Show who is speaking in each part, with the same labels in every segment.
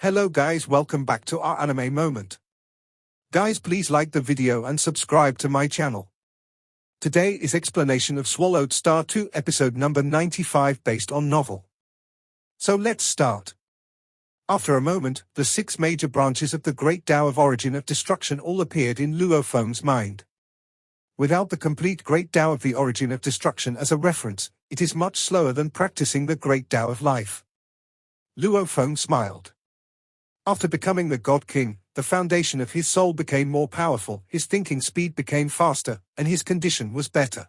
Speaker 1: Hello guys, welcome back to our anime moment. Guys, please like the video and subscribe to my channel. Today is explanation of Swallowed Star 2 episode number 95 based on novel. So let's start. After a moment, the 6 major branches of the Great Tao of Origin of Destruction all appeared in Luo Feng's mind. Without the complete Great Tao of the Origin of Destruction as a reference, it is much slower than practicing the Great Tao of Life. Luo Feng smiled. After becoming the God King, the foundation of his soul became more powerful, his thinking speed became faster, and his condition was better.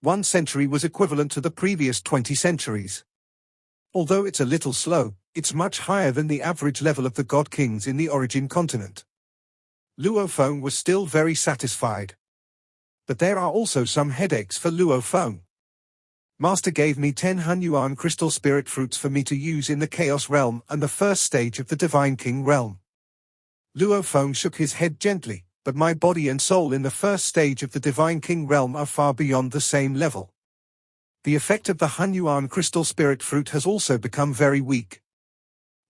Speaker 1: 1 century was equivalent to the previous 20 centuries. Although it's a little slow, it's much higher than the average level of the God Kings in the origin continent. Luo Feng was still very satisfied. But there are also some headaches for Luo Feng. Master gave me 10 Hunyuan crystal spirit fruits for me to use in the Chaos Realm and the first stage of the Divine King Realm. Luo Feng shook his head gently, but my body and soul in the first stage of the Divine King Realm are far beyond the same level. The effect of the Hunyuan crystal spirit fruit has also become very weak.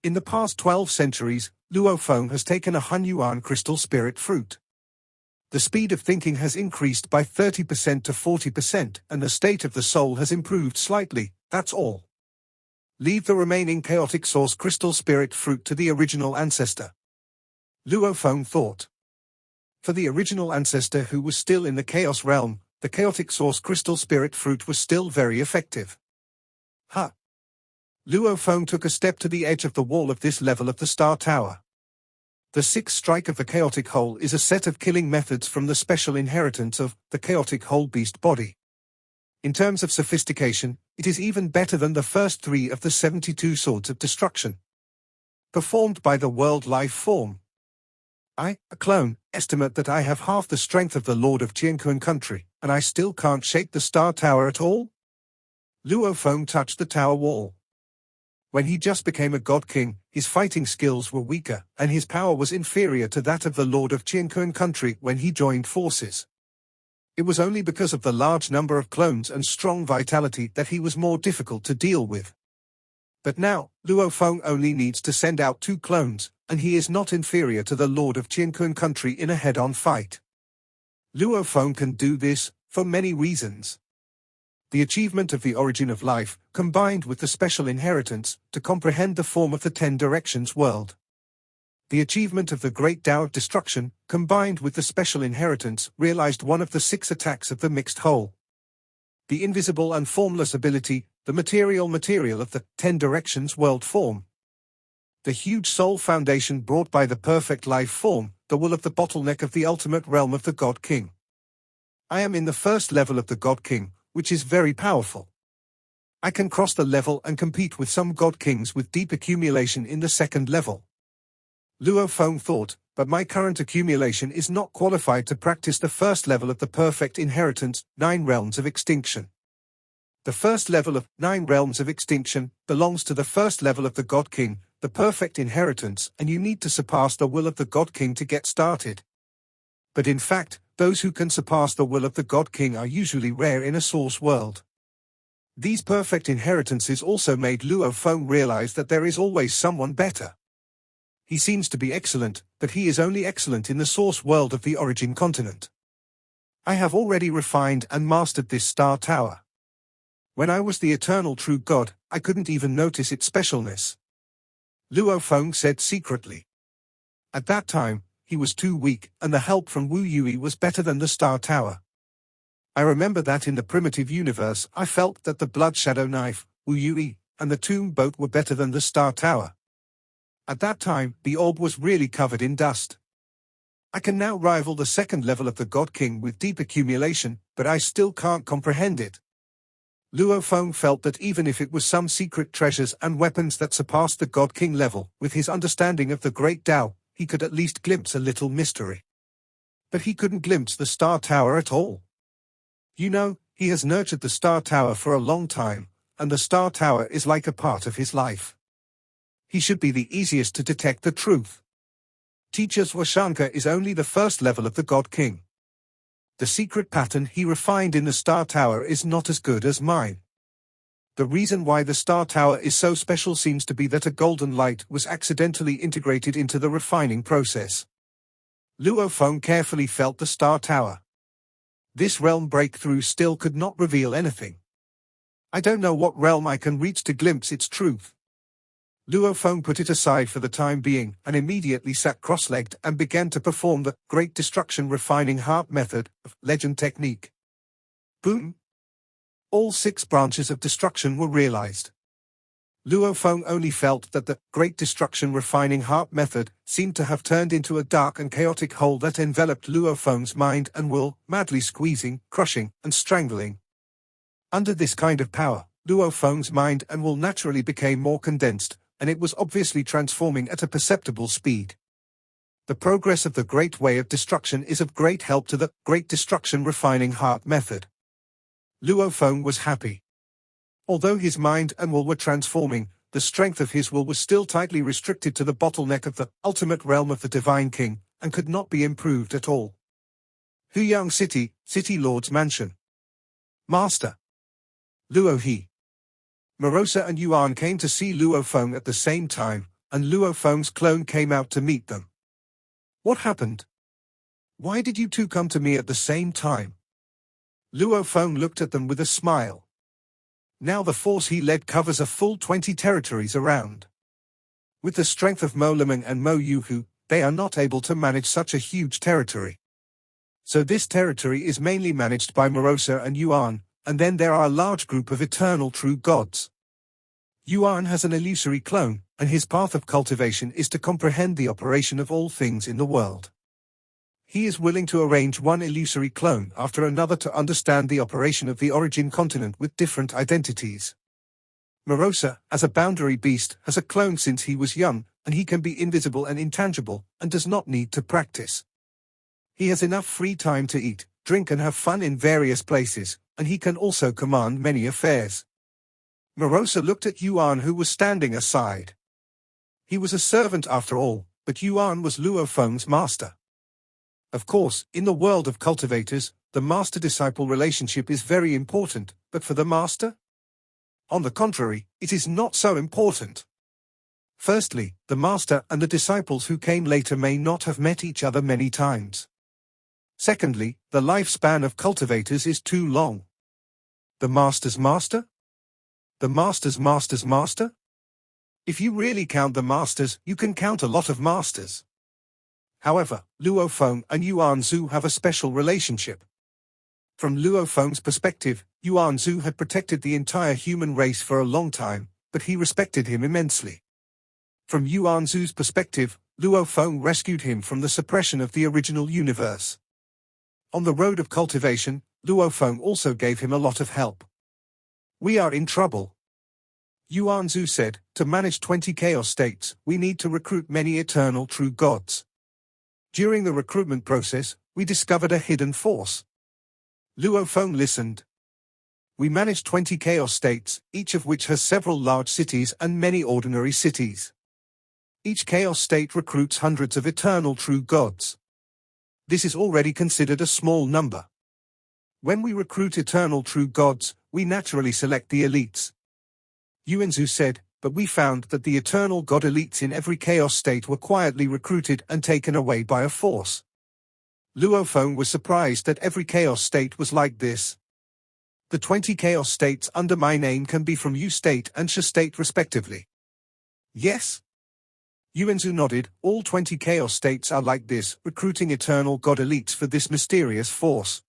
Speaker 1: In the past 12 centuries, Luo Feng has taken a Hunyuan crystal spirit fruit. The speed of thinking has increased by 30% to 40%, and the state of the soul has improved slightly, that's all. Leave the remaining chaotic source crystal spirit fruit to the original ancestor. Luo Feng thought. For the original ancestor who was still in the chaos realm, the chaotic source crystal spirit fruit was still very effective. Luo Feng took a step to the edge of the wall of this level of the Star Tower. The 6th strike of the chaotic whole is a set of killing methods from the special inheritance of the chaotic whole beast body. In terms of sophistication, it is even better than the first 3 of the 72 swords of destruction. Performed by the world life form. I, a clone, estimate that I have half the strength of the Lord of Jiankun country, and I still can't shake the Star Tower at all? Luo Feng touched the tower wall. When he just became a God King, his fighting skills were weaker, and his power was inferior to that of the Lord of Jiankun country when he joined forces. It was only because of the large number of clones and strong vitality that he was more difficult to deal with. But now, Luo Feng only needs to send out 2 clones, and he is not inferior to the Lord of Jiankun country in a head-on fight. Luo Feng can do this, for many reasons. The achievement of the origin of life, combined with the special inheritance, to comprehend the form of the 10 directions world. The achievement of the Great Tao of Destruction, combined with the special inheritance, realized one of the 6 attacks of the mixed whole. The invisible and formless ability, the material of the 10 directions world form. The huge soul foundation brought by the perfect life form, the will of the bottleneck of the ultimate realm of the God King. I am in the first level of the God King, which is very powerful. I can cross the level and compete with some God Kings with deep accumulation in the 2nd level. Luo Feng thought, but my current accumulation is not qualified to practice the first level of the perfect inheritance, 9 realms of extinction. The first level of 9 realms of extinction belongs to the first level of the God King, the perfect inheritance, and you need to surpass the will of the God King to get started. But in fact, those who can surpass the will of the God King are usually rare in a source world. These perfect inheritances also made Luo Feng realize that there is always someone better. He seems to be excellent, but he is only excellent in the source world of the origin continent. I have already refined and mastered this Star Tower. When I was the eternal true God, I couldn't even notice its specialness. Luo Feng said secretly. At that time, he was too weak, and the help from Wu Yui was better than the Star Tower. I remember that in the primitive universe I felt that the Blood Shadow Knife, Wu Yui, and the Tomb Boat were better than the Star Tower. At that time, the orb was really covered in dust. I can now rival the 2nd level of the God King with deep accumulation, but I still can't comprehend it. Luo Feng felt that even if it was some secret treasures and weapons that surpassed the God King level, with his understanding of the Great Tao, he could at least glimpse a little mystery. But he couldn't glimpse the Star Tower at all. You know, he has nurtured the Star Tower for a long time, and the Star Tower is like a part of his life. He should be the easiest to detect the truth. Teacher's Washanka is only the first level of the God King. The secret pattern he refined in the Star Tower is not as good as mine. The reason why the Star Tower is so special seems to be that a golden light was accidentally integrated into the refining process. Luo Feng carefully felt the Star Tower. This realm breakthrough still could not reveal anything. I don't know what realm I can reach to glimpse its truth. Luo Feng put it aside for the time being and immediately sat cross-legged and began to perform the Great Destruction Refining Heart method of legend technique. Boom! All 6 branches of destruction were realized. Luo Feng only felt that the Great Destruction Refining Heart method seemed to have turned into a dark and chaotic hole that enveloped Luo Feng's mind and will, madly squeezing, crushing, and strangling. Under this kind of power, Luo Feng's mind and will naturally became more condensed, and it was obviously transforming at a perceptible speed. The progress of the Great Way of Destruction is of great help to the Great Destruction Refining Heart method. Luo Feng was happy. Although his mind and will were transforming, the strength of his will was still tightly restricted to the bottleneck of the ultimate realm of the Divine King, and could not be improved at all. Huyang City, City Lord's Mansion. Master. Luo He. Morosa and Yuan came to see Luo Feng at the same time, and Luo Feng's clone came out to meet them. What happened? Why did you two come to me at the same time? Luo Feng looked at them with a smile. Now the force he led covers a full 20 territories around. With the strength of Mo Lemeng and Mo Yuhu, they are not able to manage such a huge territory. So this territory is mainly managed by Morosa and Yuan, and then there are a large group of eternal true gods. Yuan has an illusory clone, and his path of cultivation is to comprehend the operation of all things in the world. He is willing to arrange one illusory clone after another to understand the operation of the origin continent with different identities. Morosa, as a boundary beast, has a clone since he was young, and he can be invisible and intangible, and does not need to practice. He has enough free time to eat, drink and have fun in various places, and he can also command many affairs. Morosa looked at Yuan, who was standing aside. He was a servant after all, but Yuan was Luo Feng's master. Of course, in the world of cultivators, the master-disciple relationship is very important, but for the master? On the contrary, it is not so important. Firstly, the master and the disciples who came later may not have met each other many times. Secondly, the lifespan of cultivators is too long. The master's master? The master's master's master? If you really count the masters, you can count a lot of masters. However, Luo Feng and Yuan Zhu have a special relationship. From Luo Feng's perspective, Yuan Zhu had protected the entire human race for a long time, but he respected him immensely. From Yuan Zhu's perspective, Luo Feng rescued him from the suppression of the original universe. On the road of cultivation, Luo Feng also gave him a lot of help. We are in trouble. Yuan Zhu said, to manage 20 chaos states, we need to recruit many eternal true gods. During the recruitment process, we discovered a hidden force. Luo Feng listened. We manage 20 chaos states, each of which has several large cities and many ordinary cities. Each chaos state recruits hundreds of eternal true gods. This is already considered a small number. When we recruit eternal true gods, we naturally select the elites. Yuanzhu said, but we found that the eternal god elites in every chaos state were quietly recruited and taken away by a force. Luo Feng was surprised that every chaos state was like this. The 20 chaos states under my name can be from U state and Sha state respectively. Yes? Yuanzhu nodded, all 20 chaos states are like this, recruiting eternal god elites for this mysterious force.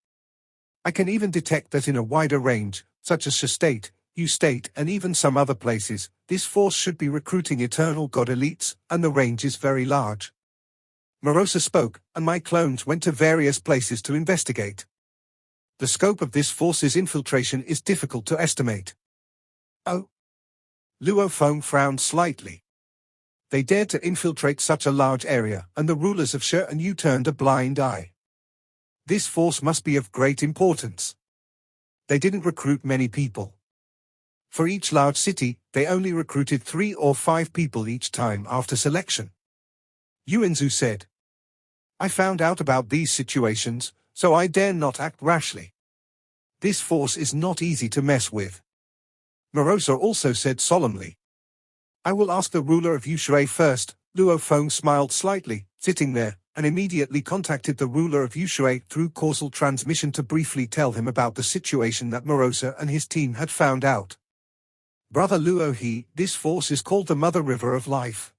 Speaker 1: I can even detect that in a wider range, such as Sha state, U state and even some other places, this force should be recruiting eternal god elites, and the range is very large. Morosa spoke, and my clones went to various places to investigate. The scope of this force's infiltration is difficult to estimate. Oh? Luo Feng frowned slightly. They dared to infiltrate such a large area, and the rulers of Sha and Yu turned a blind eye. This force must be of great importance. They didn't recruit many people. For each large city, they only recruited 3 or 5 people each time after selection. Yuanzhu said, I found out about these situations, so I dare not act rashly. This force is not easy to mess with. Morosa also said solemnly. I will ask the ruler of Yushui first. Luo Feng smiled slightly, sitting there, and immediately contacted the ruler of Yushui through causal transmission to briefly tell him about the situation that Morosa and his team had found out. Brother Luo He, this force is called the Mother River of Life.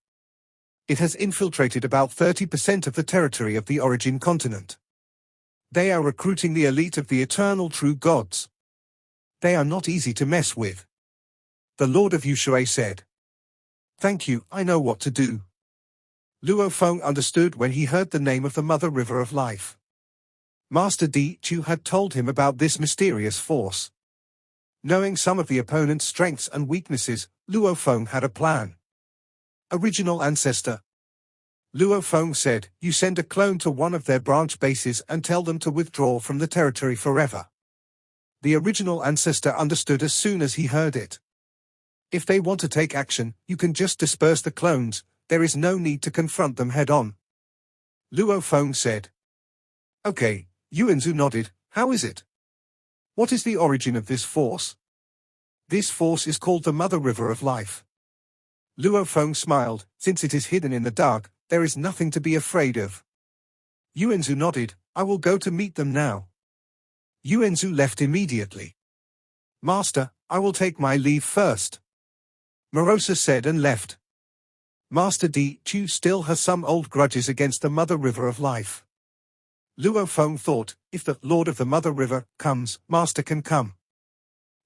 Speaker 1: It has infiltrated about 30% of the territory of the origin continent. They are recruiting the elite of the eternal true gods. They are not easy to mess with. The Lord of Yushui said. Thank you, I know what to do. Luo Feng understood when he heard the name of the Mother River of Life. Master Di Chu had told him about this mysterious force. Knowing some of the opponent's strengths and weaknesses, Luo Feng had a plan. Original ancestor. Luo Feng said, you send a clone to one of their branch bases and tell them to withdraw from the territory forever. The original ancestor understood as soon as he heard it. If they want to take action, you can just disperse the clones, there is no need to confront them head-on. Luo Feng said. Okay, Yuanzu nodded, how is it? What is the origin of this force? This force is called the Mother River of Life. Luo Feng smiled, since it is hidden in the dark, there is nothing to be afraid of. Yuanzu nodded, I will go to meet them now. Yuanzu left immediately. Master, I will take my leave first. Morosa said and left. Master Di Chu still has some old grudges against the Mother River of Life. Luo Feng thought, if the Lord of the Mother River comes, Master can come.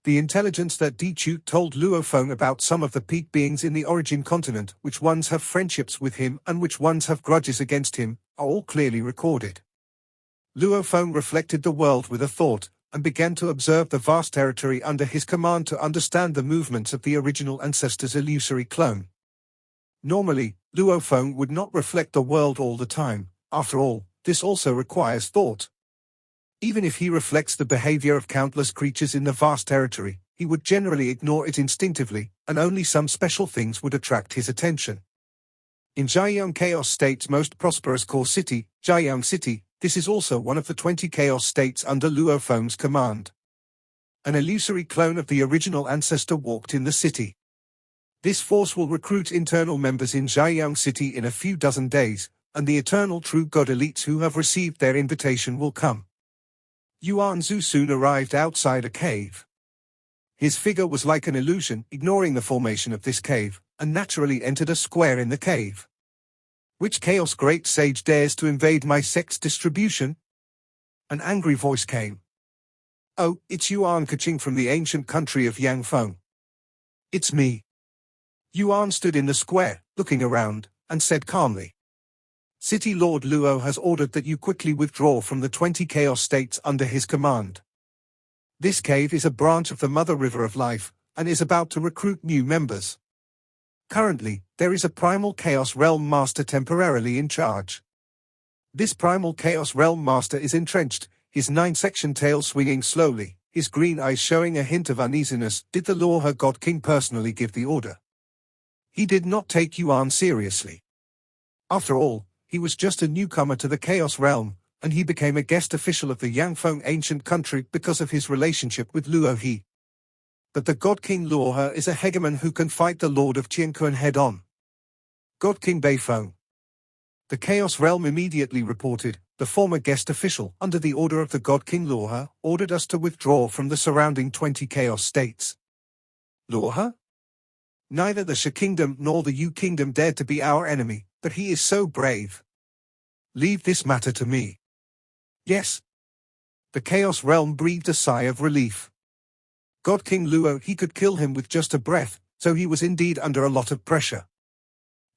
Speaker 1: The intelligence that Di Chu told Luo Feng about some of the peak beings in the origin continent, which ones have friendships with him and which ones have grudges against him, are all clearly recorded. Luo Feng reflected the world with a thought, and began to observe the vast territory under his command to understand the movements of the original ancestor's illusory clone. Normally, Luo Feng would not reflect the world all the time, after all, this also requires thought. Even if he reflects the behavior of countless creatures in the vast territory, he would generally ignore it instinctively, and only some special things would attract his attention. In Jiayang Chaos State's most prosperous core city, Jiayang City, this is also one of the 20 Chaos States under Luo Feng's command. An illusory clone of the original ancestor walked in the city. This force will recruit internal members in Jiayang City in a few dozen days, and the eternal true god elites who have received their invitation will come. Yuan Zhu soon arrived outside a cave. His figure was like an illusion, ignoring the formation of this cave, and naturally entered a square in the cave. Which chaos great sage dares to invade my sex distribution? An angry voice came. Oh, it's Yuan Kaching from the ancient country of Yangfeng. It's me. Yuan stood in the square, looking around, and said calmly. City Lord Luo has ordered that you quickly withdraw from the 20 Chaos States under his command. This cave is a branch of the Mother River of Life, and is about to recruit new members. Currently, there is a Primal Chaos Realm Master temporarily in charge. This Primal Chaos Realm Master is entrenched, his 9-section tail swinging slowly, his green eyes showing a hint of uneasiness. Did the Luo He God King personally give the order? He did not take Yuan seriously. After all, he was just a newcomer to the Chaos Realm, and he became a guest official of the Yangfeng ancient country because of his relationship with Luo He. But the God King Luo He is a hegemon who can fight the Lord of Qianquan head-on. God King Beifeng. The Chaos Realm immediately reported, the former guest official, under the order of the God King Luo He, ordered us to withdraw from the surrounding 20 Chaos States. Luo He? Neither the Shi Kingdom nor the Yu Kingdom dared to be our enemy, but he is so brave. Leave this matter to me. Yes. The Chaos Realm breathed a sigh of relief. God King Luo He could kill him with just a breath, so he was indeed under a lot of pressure.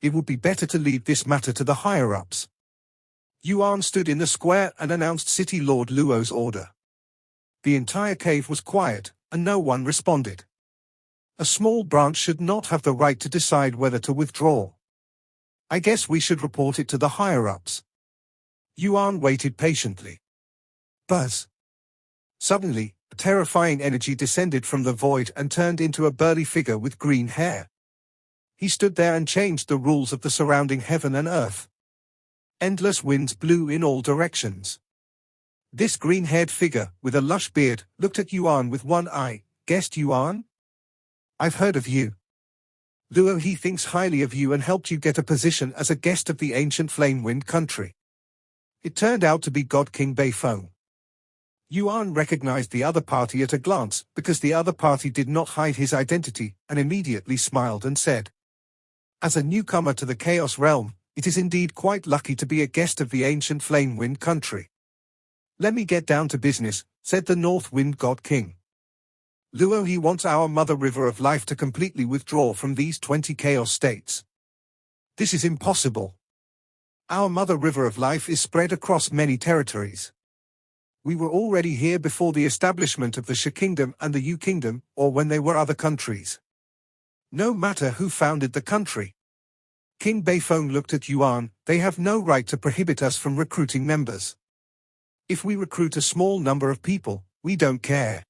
Speaker 1: It would be better to leave this matter to the higher-ups. Yuan stood in the square and announced City Lord Luo's order. The entire cave was quiet, and no one responded. A small branch should not have the right to decide whether to withdraw. I guess we should report it to the higher-ups. Yuan waited patiently. Buzz. Suddenly, a terrifying energy descended from the void and turned into a burly figure with green hair. He stood there and changed the rules of the surrounding heaven and earth. Endless winds blew in all directions. This green-haired figure, with a lush beard, looked at Yuan with one eye. Guessed Yuan? I've heard of you. Luo he thinks highly of you and helped you get a position as a guest of the ancient Flame-Wind country. It turned out to be God King Bei Feng. Yuan recognized the other party at a glance because the other party did not hide his identity and immediately smiled and said, "As a newcomer to the Chaos Realm, it is indeed quite lucky to be a guest of the ancient Flame-Wind country." "Let me get down to business," said the North Wind God King. "Luo he wants our Mother River of Life to completely withdraw from these 20 chaos states. This is impossible. Our Mother River of Life is spread across many territories. We were already here before the establishment of the Shi Kingdom and the Yu Kingdom, or when they were other countries. No matter who founded the country." King Beifeng looked at Yuan. "They have no right to prohibit us from recruiting members. If we recruit a small number of people, we don't care."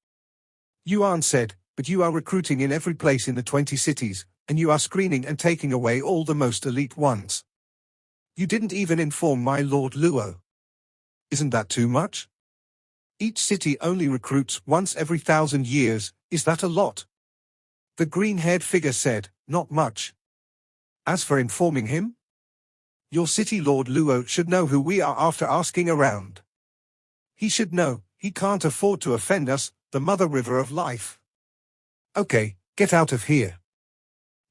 Speaker 1: Yuan said, "But you are recruiting in every place in the 20 cities, and you are screening and taking away all the most elite ones. You didn't even inform my Lord Luo. Isn't that too much? Each city only recruits once every 1,000 years, is that a lot?" The green-haired figure said, "Not much. As for informing him, your city Lord Luo should know who we are after asking around. He should know, he can't afford to offend us, the Mother River of Life." "Okay, get out of here."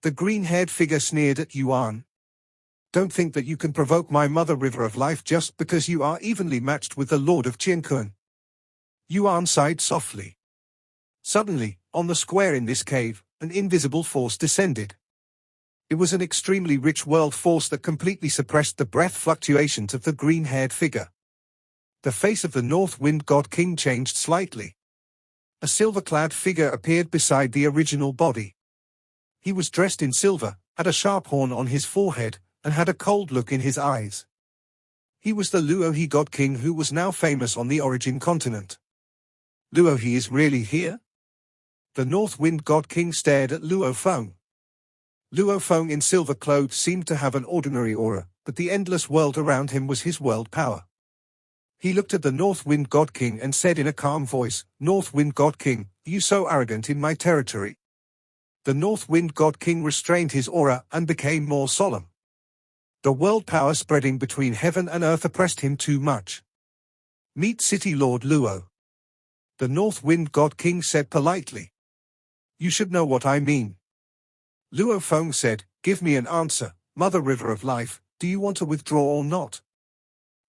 Speaker 1: The green-haired figure sneered at Yuan. "Don't think that you can provoke my Mother River of Life just because you are evenly matched with the Lord of Qiankun." Yuan sighed softly. Suddenly, on the square in this cave, an invisible force descended. It was an extremely rich world force that completely suppressed the breath fluctuations of the green-haired figure. The face of the North Wind God King changed slightly. A silver-clad figure appeared beside the original body. He was dressed in silver, had a sharp horn on his forehead, and had a cold look in his eyes. He was the Luo He God King who was now famous on the Origin continent. "Luo He is really here?" The North Wind God King stared at Luo Feng. Luo Feng in silver clothes seemed to have an ordinary aura, but the endless world around him was his world power. He looked at the North Wind God King and said in a calm voice, "North Wind God King, are you so arrogant in my territory?" The North Wind God King restrained his aura and became more solemn. The world power spreading between heaven and earth oppressed him too much. "Meet City Lord Luo." The North Wind God King said politely. "You should know what I mean." Luo Feng said, "Give me an answer, Mother River of Life, do you want to withdraw or not?"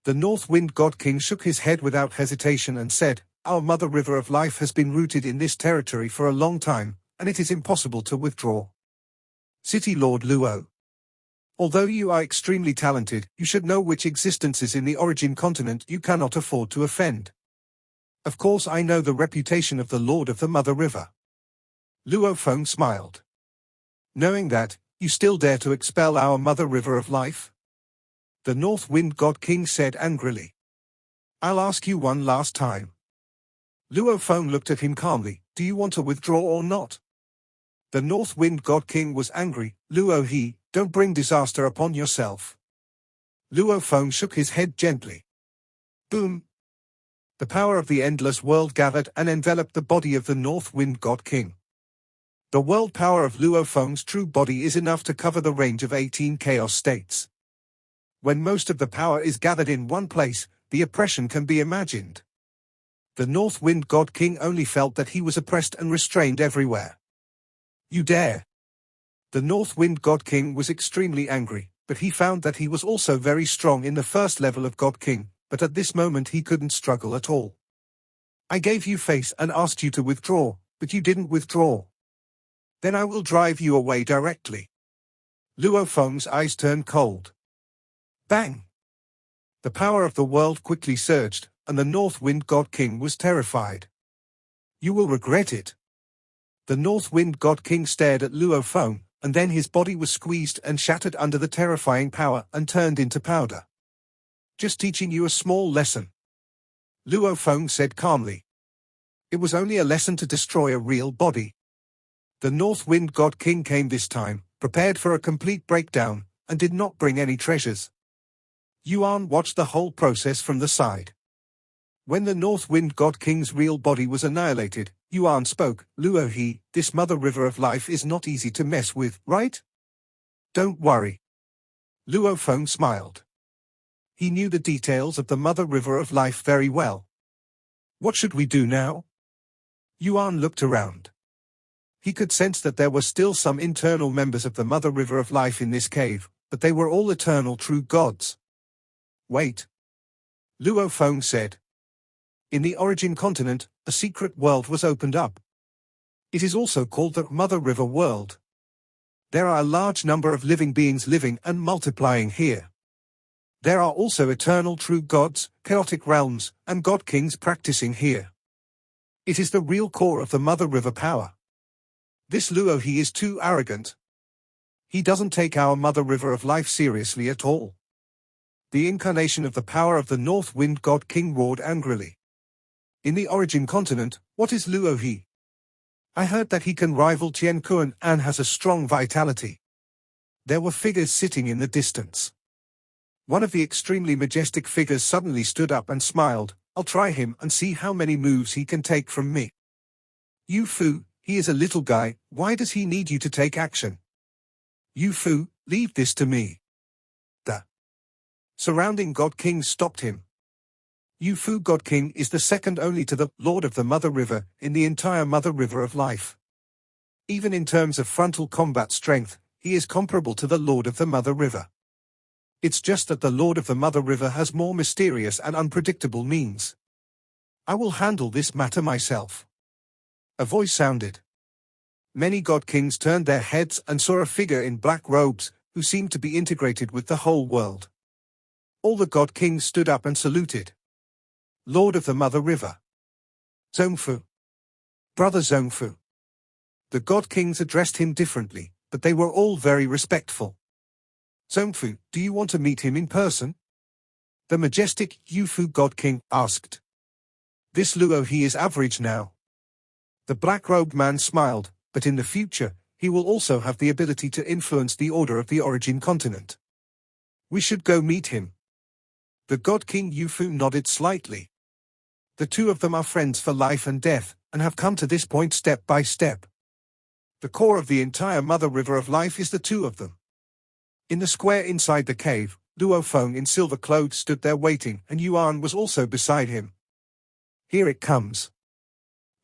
Speaker 1: The North Wind God King shook his head without hesitation and said, "Our Mother River of Life has been rooted in this territory for a long time, and it is impossible to withdraw. City Lord Luo, although you are extremely talented, you should know which existences in the Origin continent you cannot afford to offend. Of course I know the reputation of the Lord of the Mother River." Luo Feng smiled. "Knowing that, you still dare to expel our Mother River of Life?" The North Wind God King said angrily. "I'll ask you one last time." Luo Feng looked at him calmly, "Do you want to withdraw or not?" The North Wind God King was angry. "Luo He, don't bring disaster upon yourself." Luo Feng shook his head gently. Boom! The power of the endless world gathered and enveloped the body of the North Wind God King. The world power of Luo Feng's true body is enough to cover the range of 18 chaos states. When most of the power is gathered in one place, the oppression can be imagined. The North Wind God King only felt that he was oppressed and restrained everywhere. "You dare!" The North Wind God King was extremely angry, but he found that he was also very strong in the first level of God King, but at this moment he couldn't struggle at all. "I gave you face and asked you to withdraw, but you didn't withdraw. Then I will drive you away directly." Luo Feng's eyes turned cold. Bang! The power of the world quickly surged, and the North Wind God King was terrified. "You will regret it." The North Wind God King stared at Luo Feng, and then his body was squeezed and shattered under the terrifying power and turned into powder. "Just teaching you a small lesson," Luo Feng said calmly. "It was only a lesson to destroy a real body." The North Wind God King came this time, prepared for a complete breakdown, and did not bring any treasures. Yuan watched the whole process from the side. When the North Wind God King's real body was annihilated, Yuan spoke. Luo He, this mother river of life is not easy to mess with, right? Don't worry. Luo Feng smiled. He knew the details of the mother river of life very well. What should we do now? Yuan looked around. He could sense that there were still some internal members of the mother river of life in this cave, but they were all eternal true gods. Wait. Luo Feng said. In the origin continent, a secret world was opened up. It is also called the Mother River World. There are a large number of living beings living and multiplying here. There are also eternal true gods, chaotic realms, and god kings practicing here. It is the real core of the Mother River power. This Luo He is too arrogant. He doesn't take our Mother River of life seriously at all. The incarnation of the power of the North Wind God King roared angrily. In the origin continent, what is Luo He? I heard that he can rival Tian Kuan and has a strong vitality. There were figures sitting in the distance. One of the extremely majestic figures suddenly stood up and smiled. I'll try him and see how many moves he can take from me. Yu Fu, he is a little guy, why does he need you to take action? Yu Fu, leave this to me. The surrounding God Kings stopped him. Yu Fu God King is the second only to the Lord of the Mother River in the entire Mother River of life. Even in terms of frontal combat strength, he is comparable to the Lord of the Mother River. It's just that the Lord of the Mother River has more mysterious and unpredictable means. I will handle this matter myself. A voice sounded. Many God Kings turned their heads and saw a figure in black robes, who seemed to be integrated with the whole world. All the God Kings stood up and saluted. Lord of the Mother River. Zhongfu. Brother Zhongfu. The God Kings addressed him differently, but they were all very respectful. Zhongfu, do you want to meet him in person? The majestic Yu Fu God King asked. This Luo He is average now. The black-robed man smiled, but in the future, he will also have the ability to influence the order of the origin continent. We should go meet him. The God King Yu Fu nodded slightly. The two of them are friends for life and death, and have come to this point step by step. The core of the entire Mother River of life is the two of them. In the square inside the cave, Luo Feng in silver clothes stood there waiting, and Yuan was also beside him. Here it comes.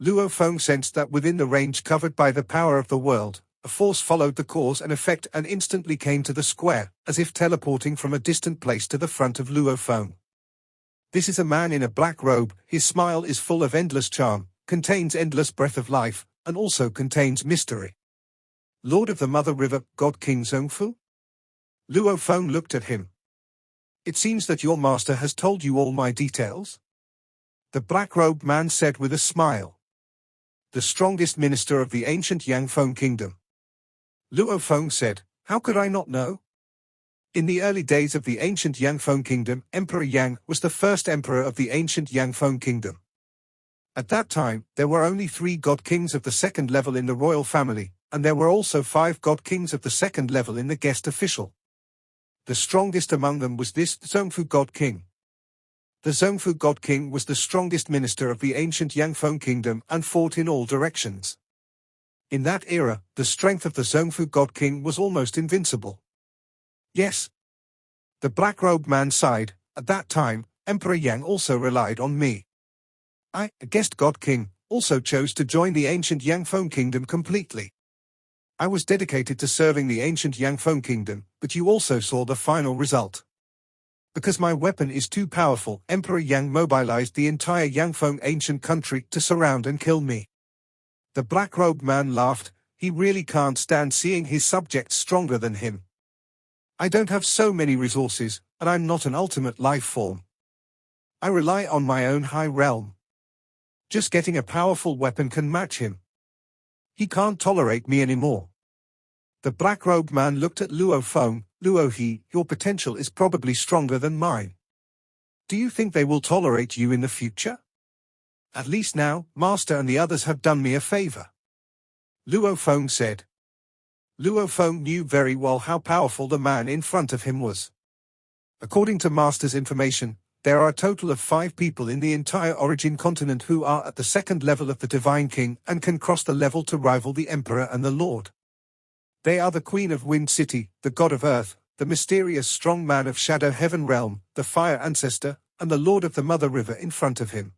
Speaker 1: Luo Feng sensed that within the range covered by the power of the world, a force followed the cause and effect and instantly came to the square, as if teleporting from a distant place to the front of Luo Feng. This is a man in a black robe, his smile is full of endless charm, contains endless breath of life, and also contains mystery. Lord of the Mother River, God King Zhongfu? Luo Feng looked at him. It seems that your master has told you all my details? The black-robed man said with a smile. The strongest minister of the ancient Yangfeng kingdom. Luo Feng said, how could I not know? In the early days of the ancient Yangfeng kingdom, Emperor Yang was the first emperor of the ancient Yangfeng kingdom. At that time, there were only 3 god kings of the second level in the royal family, and there were also 5 god kings of the second level in the guest official. The strongest among them was this Zhongfu god king. The Zhongfu god king was the strongest minister of the ancient Yangfeng kingdom and fought in all directions. In that era, the strength of the Zhongfu god king was almost invincible. Yes. The black-robed man sighed. At that time, Emperor Yang also relied on me. I, a guest god king, also chose to join the ancient Yangfeng kingdom completely. I was dedicated to serving the ancient Yangfeng kingdom, but you also saw the final result. Because my weapon is too powerful, Emperor Yang mobilized the entire Yangfeng ancient country to surround and kill me. The black-robed man laughed. He really can't stand seeing his subjects stronger than him. I don't have so many resources, and I'm not an ultimate life form. I rely on my own high realm. Just getting a powerful weapon can match him. He can't tolerate me anymore. The black-robed man looked at Luo Feng. Luo He, your potential is probably stronger than mine. Do you think they will tolerate you in the future? At least now, Master and the others have done me a favor. Luo Feng said. Luo Feng knew very well how powerful the man in front of him was. According to Master's information, there are a total of 5 people in the entire origin continent who are at the second level of the Divine King and can cross the level to rival the Emperor and the Lord. They are the Queen of Wind City, the God of Earth, the mysterious strong man of Shadow Heaven Realm, the Fire Ancestor, and the Lord of the Mother River in front of him.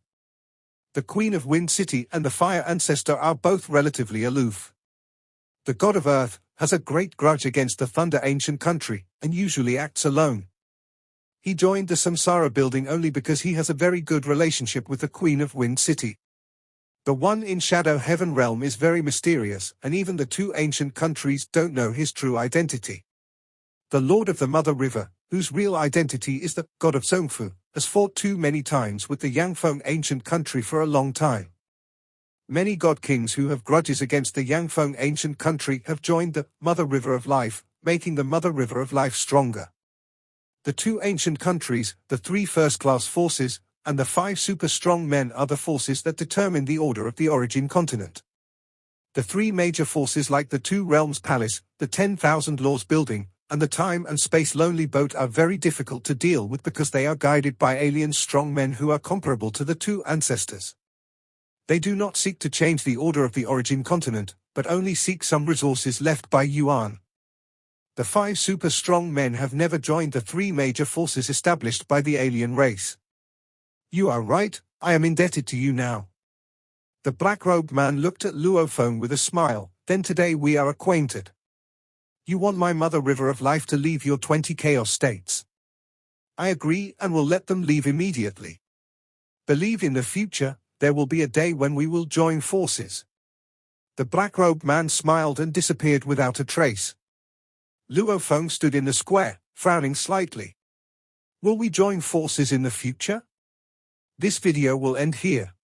Speaker 1: The Queen of Wind City and the Fire Ancestor are both relatively aloof. The God of Earth has a great grudge against the Thunder Ancient Country, and usually acts alone. He joined the Samsara building only because he has a very good relationship with the Queen of Wind City. The one in Shadow Heaven Realm is very mysterious, and even the 2 ancient countries don't know his true identity. The Lord of the Mother River, whose real identity is the God of Zongfu, has fought too many times with the Yangfeng Ancient Country for a long time. Many god kings who have grudges against the Yangfeng Ancient Country have joined the Mother River of Life, making the Mother River of Life stronger. The 2 ancient countries, the 3 first-class forces, and the 5 super strong men are the forces that determine the order of the origin continent. The 3 major forces like the 2 realms palace, the 10,000 laws building, and the time and space lonely boat are very difficult to deal with because they are guided by alien strong men who are comparable to the 2 ancestors. They do not seek to change the order of the origin continent, but only seek some resources left by Yuan. The 5 super strong men have never joined the 3 major forces established by the alien race. You are right, I am indebted to you now. The black-robed man looked at Luo Feng with a smile. Then today we are acquainted. You want my Mother River of Life to leave your 20 chaos states. I agree and will let them leave immediately. Believe in the future, there will be a day when we will join forces. The black-robed man smiled and disappeared without a trace. Luo Feng stood in the square, frowning slightly. Will we join forces in the future? This video will end here.